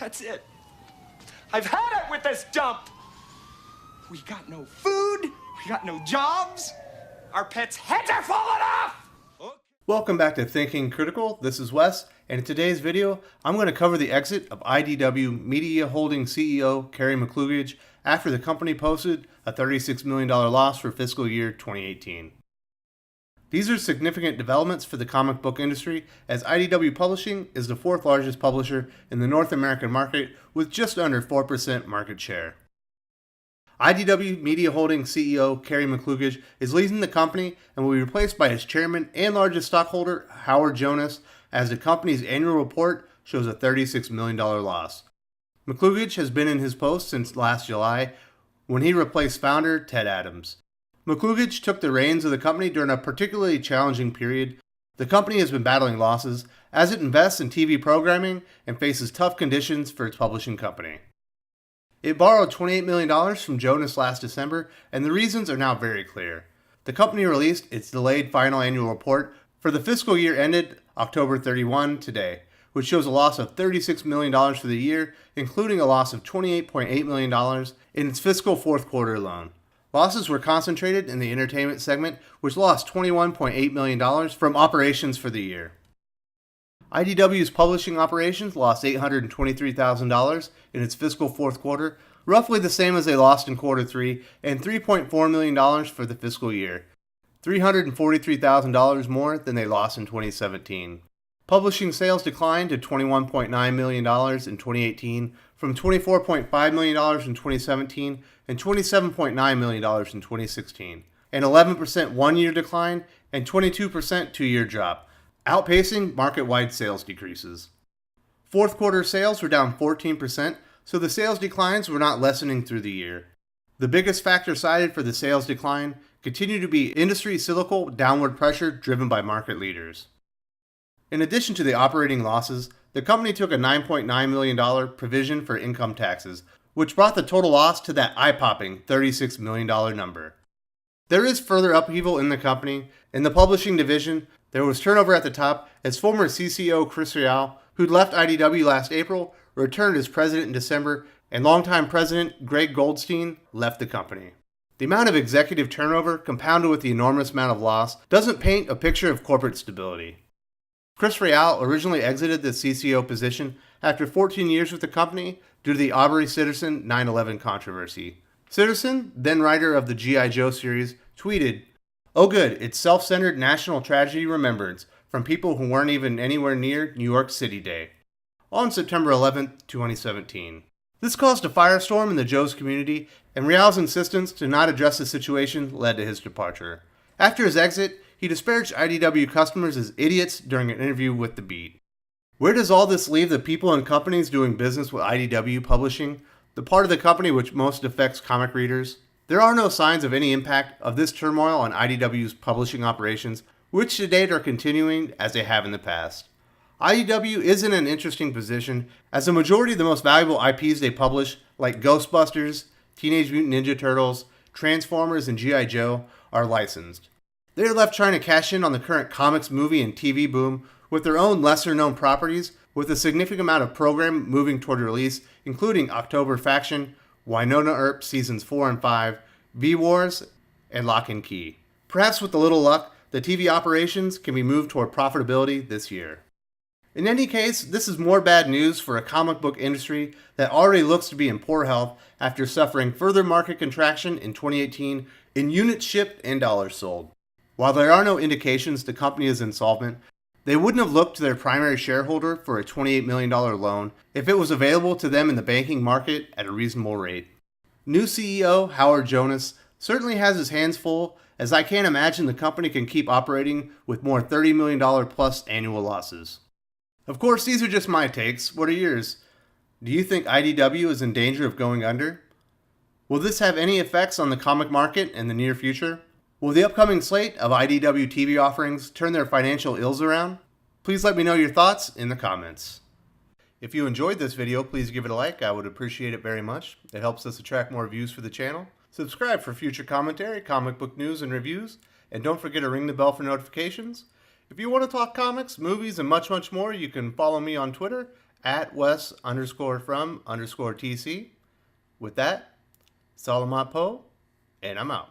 That's it. I've had it with this dump. We got no food. We got no jobs. Our pets' heads are falling off. Welcome back to Thinking Critical. This is Wes, and in today's video, I'm going to cover the exit of IDW Media Holdings CEO Kerry McCluggage after the company posted a $36 million loss for fiscal year 2018. These are significant developments for the comic book industry, as IDW Publishing is the fourth largest publisher in the North American market with just under 4% market share. IDW Media Holdings CEO Kerry McCluggage is leaving the company and will be replaced by his chairman and largest stockholder, Jonas, as the company's annual report shows a $36 million loss. McCluggage has been in his post since last July, when he replaced founder Ted Adams. McCluggage took the reins of the company during a particularly challenging period. The company has been battling losses as it invests in TV programming and faces tough conditions for its publishing company. It borrowed $28 million from Jonas last December, and the reasons are now very clear. The company released its delayed final annual report for the fiscal year ended October 31 today, which shows a loss of $36 million for the year, including a loss of $28.8 million in its fiscal fourth quarter alone. Losses were concentrated in the entertainment segment, which lost $21.8 million from operations for the year. IDW's publishing operations lost $823,000 in its fiscal fourth quarter, roughly the same as they lost in quarter three, and $3.4 million for the fiscal year, $343,000 more than they lost in 2017. Publishing sales declined to $21.9 million in 2018 from $24.5 million in 2017 and $27.9 million in 2016, an 11% one-year decline and 22% two-year drop, outpacing market-wide sales decreases. Fourth quarter sales were down 14%, so the sales declines were not lessening through the year. The biggest factor cited for the sales decline continued to be industry cyclical downward pressure driven by market leaders. In addition to the operating losses, the company took a $9.9 million provision for income taxes, which brought the total loss to that eye-popping $36 million number. There is further upheaval in the company. In the publishing division, there was turnover at the top as former CCO Chris Real, who'd left IDW last April, returned as president in December, and longtime president Greg Goldstein left the company. The amount of executive turnover, compounded with the enormous amount of loss, doesn't paint a picture of corporate stability. Chris Real originally exited the CCO position after 14 years with the company due to the Aubrey Sitterson 9/11 controversy. Sitterson, then writer of the G.I. Joe series, tweeted, "Oh good, it's self-centered national tragedy remembrance from people who weren't even anywhere near New York City Day," on September 11, 2017. This caused a firestorm in the Joe's community, and Real's insistence to not address the situation led to his departure. After his exit, he disparaged IDW customers as idiots during an interview with The Beat. Where does all this leave the people and companies doing business with IDW Publishing, the part of the company which most affects comic readers? There are no signs of any impact of this turmoil on IDW's publishing operations, which to date are continuing as they have in the past. IDW is in an interesting position, as the majority of the most valuable IPs they publish, like Ghostbusters, Teenage Mutant Ninja Turtles, Transformers, and G.I. Joe, are licensed. They are left trying to cash in on the current comics, movie, and TV boom with their own lesser-known properties, with a significant amount of program moving toward release, including October Faction, Winona Earp Seasons 4 and 5, V-Wars, and Lock and Key. Perhaps with a little luck, the TV operations can be moved toward profitability this year. In any case, this is more bad news for a comic book industry that already looks to be in poor health after suffering further market contraction in 2018 in units shipped and dollars sold. While there are no indications the company is insolvent, they wouldn't have looked to their primary shareholder for a $28 million loan if it was available to them in the banking market at a reasonable rate. New CEO Jonas certainly has his hands full, as I can't imagine the company can keep operating with more $30 million plus annual losses. Of course, these are just my takes. What are yours? Do you think IDW is in danger of going under? Will this have any effects on the comic market in the near future? Will the upcoming slate of IDW TV offerings turn their financial ills around? Please let me know your thoughts in the comments. If you enjoyed this video, please give it a like. I would appreciate it very much. It helps us attract more views for the channel. Subscribe for future commentary, comic book news, and reviews. And don't forget to ring the bell for notifications. If you want to talk comics, movies, and much more, you can follow me on Twitter at Wes_from_TC. With that, Salamat po, and I'm out.